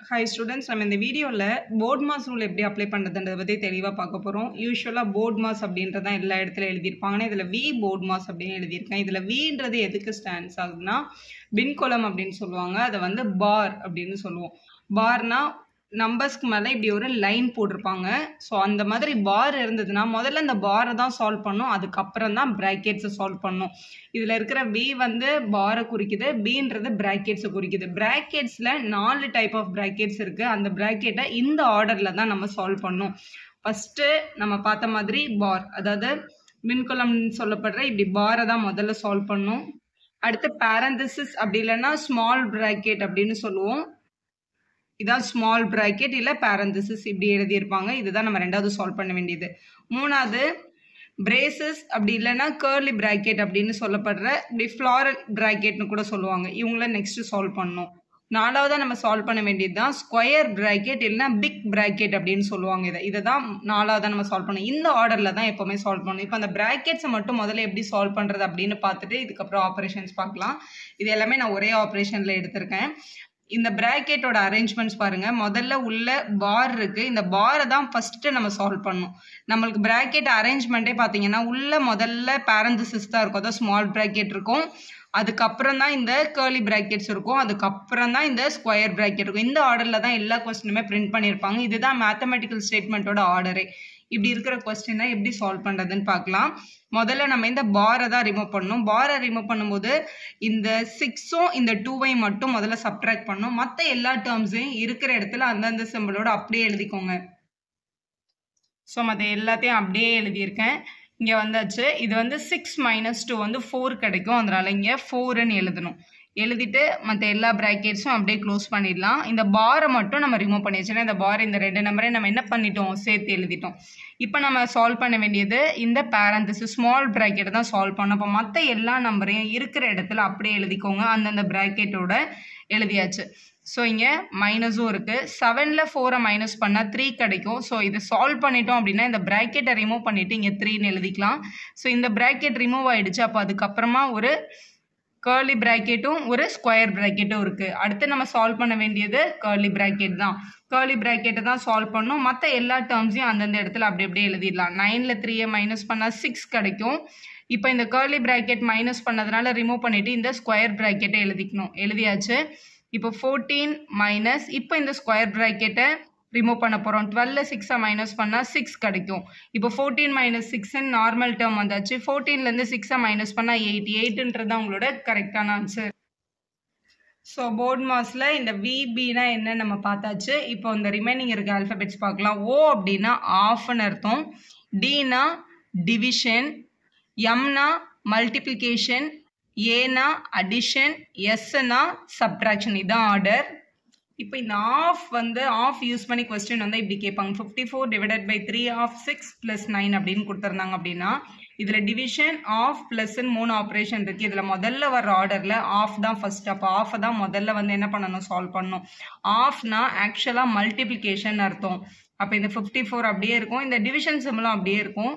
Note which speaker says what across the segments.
Speaker 1: Hi students, நம்ம இந்த வீடியோல போர்ட் மாஸ் ரூல் எப்படி அப்ளை பண்றதுன்றத பத்தி தெளிவா பார்க்க போறோம். யூசுவலா போர்ட் மாஸ் அப்படின்றத எல்லா இடத்துல எழுதியிருப்பாங்க. இதுல V போர்ட் மாஸ் அப்படின்னு எழுதியிருக்கேன். இதுல Vன்றது எதுக்கு ஸ்டாண்ட்ஸ் ஆகுதுன்னா பின் கோலம் அப்படின்னு சொல்லுவாங்க. அதை வந்து பார் அப்படின்னு சொல்லுவோம். பார்னா நம்பர்ஸ்க்கு மேலே இப்படி ஒரு லைன் போட்டிருப்பாங்க. ஸோ அந்த மாதிரி பார் இருந்ததுன்னா முதல்ல இந்த பாரை தான் சால்வ் பண்ணும், அதுக்கப்புறம் தான் பிராக்கெட்ஸை சால்வ் பண்ணும். இதில் இருக்கிற V வந்து பாரை குறிக்குது, Bன்றது பிராக்கெட்ஸை குறிக்குது. பிராக்கெட்ஸில் 4 டைப் ஆஃப் பிராக்கெட்ஸ் இருக்குது. அந்த பிராக்கெட்டை இந்த ஆர்டரில் தான் நம்ம சால்வ் பண்ணணும். ஃபஸ்ட்டு நம்ம பார்த்த மாதிரி பார், அதாவது மின்கலம் சொல்லப்படுற இப்படி பாரை தான் முதல்ல சால்வ் பண்ணும். அடுத்து பேரந்தசிஸ் அப்படி இல்லைன்னா ஸ்மால் பிராக்கெட் அப்படின்னு சொல்லுவோம். இதான் ஸ்மால் பிராக்கெட் இல்லை பேரந்தசிஸ் இப்படி எழுதியிருப்பாங்க. இதுதான் நம்ம ரெண்டாவது சால்வ் பண்ண வேண்டியது. மூணாவது பிரேசஸ் அப்படி இல்லைன்னா கேர்லி பிராக்கெட் அப்படின்னு சொல்லப்படுற இப்படி ஃப்ளாரல் பிராக்கெட்னு கூட சொல்லுவாங்க. இவங்கள நெக்ஸ்ட் சால்வ் பண்ணணும். நாலாவதாக நம்ம சால்வ் பண்ண வேண்டியது தான் ஸ்கொயர் பிராக்கெட் இல்லைன்னா பிக் பிராக்கெட் அப்படின்னு சொல்லுவாங்க. இதை தான் நாலாவதாக நம்ம சால்வ் பண்ணணும். இந்த ஆர்டரில் தான் எப்போவுமே சால்வ் பண்ணணும். இப்போ அந்த பிராக்கெட்ஸை மட்டும் முதல்ல எப்படி சால்வ் பண்ணுறது அப்படின்னு பார்த்துட்டு இதுக்கப்புறம் ஆப்ரேஷன்ஸ் பார்க்கலாம். இது எல்லாமே நான் ஒரே ஆப்ரேஷனில் எடுத்திருக்கேன். இந்த பிராக்கெட்டோட அரேஞ்ச்மெண்ட்ஸ் பாருங்க. முதல்ல உள்ள பார் இருக்கு. இந்த பாரை தான் ஃபர்ஸ்ட் நம்ம சால்வ் பண்ணணும். நம்மளுக்கு பிராக்கெட் அரேஞ்ச்மெண்ட்டே பார்த்தீங்கன்னா உள்ள முதல்ல பேரந்தசிஸ் தான் இருக்கும், அதாவது ஸ்மால் பிராக்கெட் இருக்கும். அதுக்கப்புறம் தான் இந்த கேர்லி பிராக்கெட்ஸ் இருக்கும். அதுக்கப்புறம் தான் இந்த ஸ்கொயர் பிராக்கெட் இருக்கும். இந்த ஆர்டரில் தான் எல்லா கொஸ்டினுமே பிரிண்ட் பண்ணியிருப்பாங்க. இதுதான் மேத்தமெட்டிக்கல் ஸ்டேட்மெண்ட்டோட ஆர்டரே. இப்படி இருக்கிற கொஸ்டினை எப்படி சால்வ் பண்ணுறதுன்னு பார்க்கலாம். முதல்ல நம்ம இந்த பாரை தான் ரிமூவ் பண்ணணும். பாரை ரிமூவ் பண்ணும்போது இந்த 6ம் இந்த 2வையும் மட்டும் முதல்ல சப்ட்ராக்ட் பண்ணணும். மற்ற எல்லா டேர்ம்ஸையும் இருக்கிற இடத்துல அந்தந்த சிம்பிளோட அப்படியே எழுதிக்கோங்க. ஸோ மற்ற எல்லாத்தையும் அப்படியே எழுதியிருக்கேன். இங்கே வந்தாச்சு. இது வந்து 6 - 2 வந்து 4 கிடைக்கும். அதனால இங்கே 4ன்னு எழுதணும். எழுதிட்டு மற்ற எல்லா பிராக்கெட்ஸும் அப்படியே க்ளோஸ் பண்ணிடலாம். இந்த பாரை மட்டும் நம்ம ரிமூவ் பண்ணி வச்சோன்னா இந்த பார் இந்த 2 நம்பரை நம்ம என்ன பண்ணிட்டோம், சேர்த்து எழுதிட்டோம். இப்போ நம்ம சால்வ் பண்ண வேண்டியது இந்த பேரந்தசிஸ் ஸ்மால் பிராக்கெட்டை தான் சால்வ் பண்ணோம். அப்போ மற்ற எல்லா நம்பரையும் இருக்கிற இடத்துல அப்படியே எழுதிக்கோங்க. அந்தந்த பிராக்கெட்டோட எழுதியாச்சு. ஸோ இங்கே மைனஸும் இருக்குது. 7ல் 4ஐ மைனஸ் பண்ணால் 3 கிடைக்கும். ஸோ இதை சால்வ் பண்ணிட்டோம் அப்படின்னா இந்த பிராக்கெட்டை ரிமூவ் பண்ணிவிட்டு இங்கே 3ன்னு எழுதிக்கலாம். ஸோ இந்த பிராக்கெட் ரிமூவ் ஆகிடுச்சு. அப்போ அதுக்கப்புறமா ஒரு கேர்லி பிராக்கெட்டும் ஒரு ஸ்கொயர் பிராக்கெட்டும் இருக்குது. அடுத்து நம்ம சால்வ் பண்ண வேண்டியது கேர்லி பிராக்கெட் தான். கேர்லி பிராக்கெட்டை தான் சால்வ் பண்ணணும். மற்ற எல்லா டேர்ம்ஸையும் அந்தந்த இடத்துல அப்படி அப்படியே எழுதிடலாம். 9ல் 3ஐ மைனஸ் பண்ணால் 6 கிடைக்கும். இப்போ இந்த கேர்லி பிராக்கெட் மைனஸ் பண்ணதுனால ரிமூவ் பண்ணிவிட்டு இந்த ஸ்கொயர் பிராக்கெட்டை எழுதிக்கணும். எழுதியாச்சு. இப்போ 14 மைனஸ் இப்போ இந்த ஸ்கொயர் பிராக்கெட்டை ரிமூவ் பண்ண போகிறோம். 12ல் 6ஐ மைனஸ் பண்ணால் 6 கிடைக்கும். இப்போ 14 - 6ன்னு நார்மல் டேர்ம் வந்தாச்சு. 14லேருந்து 6ஐ மைனஸ் பண்ணால் 8. 8ன்றது தான் உங்களோட கரெக்டான ஆன்சர். ஸோ போர்ட் மாஸில் இந்த VBனா என்ன நம்ம பார்த்தாச்சு. இப்போ இந்த ரிமைனிங் இருக்க ஆல்ஃபபெட்ஸ் பார்க்கலாம். O அப்படின்னா ஆஃப்னு அர்த்தம், Dனா டிவிஷன், Mனா மல்டிப்ளிகேஷன், ஏனா அடிஷன், எஸ்னா சப்ட்ராக்ஷன். இதுதான் ஆர்டர். இப்போ இந்த ஆஃப் வந்து ஆஃப் யூஸ் பண்ணி கொஸ்டின் வந்து இப்படி கேட்பாங்க. 54 டிவைடட் பை 3 ஆஃப் 6 + 9 அப்படின்னு கொடுத்துருந்தாங்க. அப்படின்னா இதில் டிவிஷன் ஆஃப் ப்ளஸ்ன்னு 3 ஆப்ரேஷன் இருக்குது. இதில் முதல்ல வர ஆர்டரில் ஆஃப் தான் ஃபர்ஸ்ட். அப்போ ஆஃபை தான் முதல்ல வந்து என்ன பண்ணணும், சால்வ் பண்ணணும். ஆஃப்னா ஆக்சுவலாக மல்டிப்ளிகேஷன் அர்த்தம். அப்போ இந்த 54 அப்படியே இருக்கும். இந்த டிவிஷன் சிம்பிளும் அப்படியே இருக்கும்.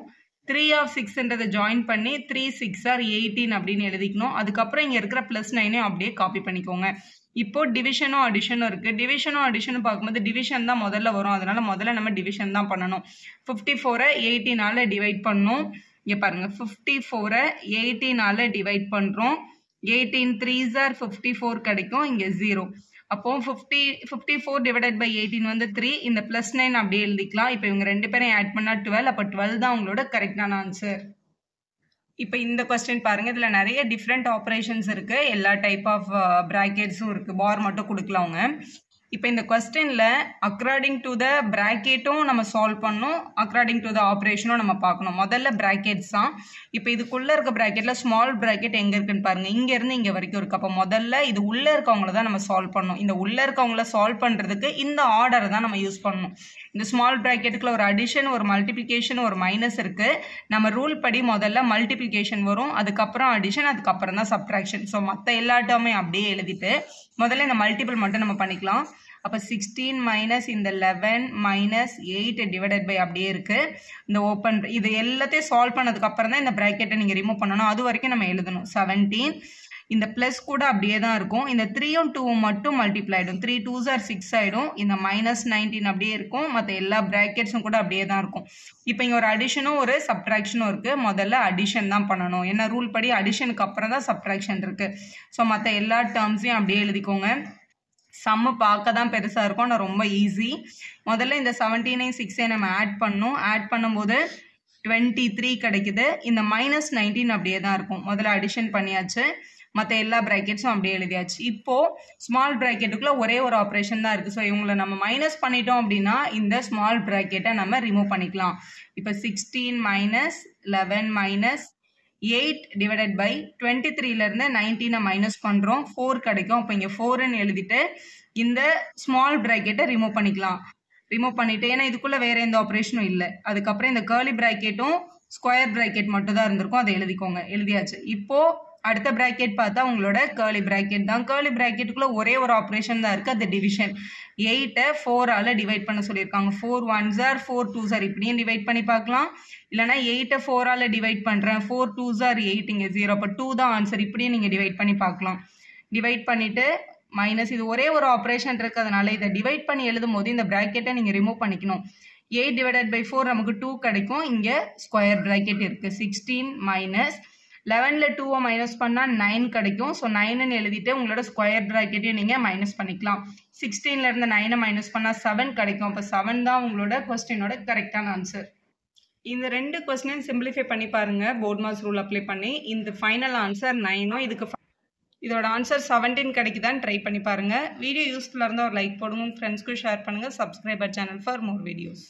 Speaker 1: 3 ஆஃப் 6ன்றதை ஜாயின் பண்ணி 3 6 ஆர் 18 அப்படின்னு எழுதிக்கணும். அதுக்கப்புறம் இங்கே இருக்கிற +9ஐயும் அப்படியே காப்பி பண்ணிக்கோங்க. இப்போ டிவிஷனும் அடிஷனும் இருக்குது. டிவிஷனும் அடிஷனும் பார்க்கும்போது டிவிஷன் தான் முதல்ல வரும். அதனால முதல்ல நம்ம டிவிஷன் தான் பண்ணணும். 54ஐ 18ஆல் டிவைட் பண்ணணும். இங்கே பாருங்கள், 54ஐ 18ஆல் டிவைட் பண்ணுறோம். 18 3s are 54 கிடைக்கும். இங்கே 0. அப்போ 54 டிவைடட் பை 18 வந்து 3. இந்த +9 அப்படியே எழுதிக்கலாம். இப்போ இவங்க ரெண்டு பேரும் ஆட் பண்ணால் 12. அப்போ 12 தான் உங்களோட கரெக்டான ஆன்சர். இப்போ இந்த கொஸ்டின் பாருங்கள். இதில் நிறைய டிஃப்ரெண்ட் ஆப்ரேஷன்ஸ் இருக்குது. எல்லா டைப் ஆஃப் பிராக்கெட்ஸும் இருக்குது. பார் மட்டும் கொடுக்கல அவங்க. இப்போ இந்த கொஸ்டினில் அக்ரார்டிங் டு த பிராக்கெட்டும் நம்ம சால்வ் பண்ணணும், அக்ரார்டிங் டு த ஆப்ரேஷனும் நம்ம பார்க்கணும். முதல்ல பிராக்கெட்ஸ் தான். இப்போ இதுக்குள்ளே இருக்க பிராக்கெட்டில் ஸ்மால் பிராக்கெட் எங்கே இருக்குன்னு பாருங்கள். இங்கேருந்து இங்கே வரைக்கும் இருக்குது. அப்போ முதல்ல இது உள்ளே இருக்கவங்கள தான் நம்ம சால்வ் பண்ணணும். இந்த உள்ளே இருக்கவங்கள சால்வ் பண்ணுறதுக்கு இந்த ஆர்டரை தான் நம்ம யூஸ் பண்ணணும். இந்த ஸ்மால் பிராக்கெட்டுக்குள்ள ஒரு அடிஷன், ஒரு மல்டிப்ளிகேஷன், ஒரு மைனஸ் இருக்குது. நம்ம ரூல் படி முதல்ல மல்டிப்ளிகேஷன் வரும், அதுக்கப்புறம் அடிஷன், அதுக்கப்புறம் தான் சப்ட்ராக்ஷன். ஸோ மற்ற எல்லா டேர்மையும் அப்படியே எழுதிட்டு முதல்ல இந்த மல்டிபிள் மட்டும் நம்ம பண்ணிக்கலாம். அப்போ 16 மைனஸ் இந்த 11 மைனஸ் 8 டிவைடட் பை அப்படியே இருக்குது. இந்த ஓப்பன் இது எல்லாத்தையும் சால்வ் பண்ணதுக்கப்புறம் தான் இந்த ப்ராக்கெட்டை நீங்கள் ரிமூவ் பண்ணணும். அது வரைக்கும் நம்ம எழுதணும். 17 இந்த ப்ளஸ் கூட அப்படியே தான் இருக்கும். இந்த 3ம் 2ம் மட்டும் மல்டிப்ளை ஆகிடும். 3 2s are 6 ஆகிடும். இந்த -19 அப்படியே இருக்கும். மற்ற எல்லா ப்ராக்கெட்ஸும் கூட அப்படியே தான் இருக்கும். இப்போ இங்கே ஒரு அடிஷனும் ஒரு சப்ட்ராக்ஷனும் இருக்குது. முதல்ல அடிஷன் தான் பண்ணணும். என்ன ரூல் படி அடிஷனுக்கு அப்புறம் தான் சப்ட்ராக்ஷன் இருக்குது. ஸோ மற்ற எல்லா டேர்ம்ஸையும் அப்படியே எழுதிக்கோங்க. சம்மு பார்க்க தான் பெருசாக இருக்கும், ஆனால் ரொம்ப ஈஸி. முதல்ல இந்த 17 6 நம்ம ஆட் பண்ணணும். ஆட் பண்ணும்போது 23 கிடைக்குது. இந்த -19 அப்படியே தான் இருக்கும். முதல்ல அடிஷன் பண்ணியாச்சு. மற்ற எல்லா ப்ராக்கெட்ஸும் அப்படியே எழுதியாச்சு. இப்போது ஸ்மால் ப்ராக்கெட்டுக்குள்ளே ஒரே ஒரு ஆப்ரேஷன் தான் இருக்குது. ஸோ இவங்களை நம்ம மைனஸ் பண்ணிட்டோம் அப்படின்னா இந்த ஸ்மால் ப்ராக்கெட்டை நம்ம ரிமூவ் பண்ணிக்கலாம். இப்போ 16 - 11 - 8 டிவைடட் பை 23லேருந்து 19 மைனஸ் பண்ணுறோம். 4 கிடைக்கும். அப்போ இங்கே 4ன்னு எழுதிட்டு இந்த ஸ்மால் ப்ராக்கெட்டை ரிமூவ் பண்ணிக்கலாம். ரிமூவ் பண்ணிவிட்டு, ஏன்னா இதுக்குள்ளே வேறு எந்த ஆப்ரேஷனும் இல்லை. அதுக்கப்புறம் இந்த கேர்லி ப்ராக்கெட்டும் ஸ்கொயர் ப்ராக்கெட் மட்டும் தான் இருந்திருக்கும். அதை எழுதிக்கோங்க. எழுதியாச்சு. இப்போது அடுத்த ப்ராக்கெட் பார்த்தா உங்களோட கேர்லி ப்ராக்கெட் தான். கேர்லி ப்ராக்கெட்டுக்குள்ளே ஒரே ஒரு ஆப்ரேஷன் தான் இருக்குது, அது டிவிஷன். 8ஐ 4ஆல் டிவைட் பண்ண சொல்லியிருக்காங்க. 4 1s are 4 2s are இப்படியும் டிவைட் பண்ணி பார்க்கலாம். இல்லைனா 8ஐ 4ஆல் டிவைட் பண்ணுறேன். 4 2s are 8, இங்கே 0, அப்போ 2 தான் ஆன்சர். இப்படியும் நீங்கள் டிவைட் பண்ணி பார்க்கலாம். டிவைட் பண்ணிவிட்டு மைனஸ், இது ஒரே ஒரு ஆப்ரேஷன் இருக்கிறதுனால இதை டிவைட் பண்ணி எழுதும் போது இந்த ப்ராக்கெட்டை நீங்கள் ரிமூவ் பண்ணிக்கணும். 8 டிவைடட் பை 4 நமக்கு 2 கிடைக்கும். இங்கே ஸ்கொயர் ப்ராக்கெட் இருக்குது. 16 மைனஸ் 11ல் 2வை மைனஸ் பண்ணால் 9 கிடைக்கும். ஸோ 9ன்னு எழுதிட்டு உங்களோட ஸ்கொயர் ப்ராக்கெட்டையும் நீங்கள் மைனஸ் பண்ணிக்கலாம். 16லேருந்து 9ஐ மைனஸ் பண்ணால் 7 கிடைக்கும். அப்போ 7 தான் உங்களோட கொஸ்டினோட கரெக்டான ஆன்சர். இந்த 2 கொஸ்டினையும் சிம்பிளிஃபை பண்ணி பாருங்கள். போர்ட் மாஸ் ரூல் அப்ளை பண்ணி இந்த ஃபைனல் ஆன்சர் 9ம் இதுக்கு இதோட ஆன்சர் 17 கிடைக்குதான்னு ட்ரை பண்ணி பாருங்கள். வீடியோ யூஸ்ஃபுல்லாக இருந்தால் ஒரு லைக் போடுங்க, ஃப்ரெண்ட்ஸ்க்கு ஷேர் பண்ணுங்கள். Subscriber channel for more videos.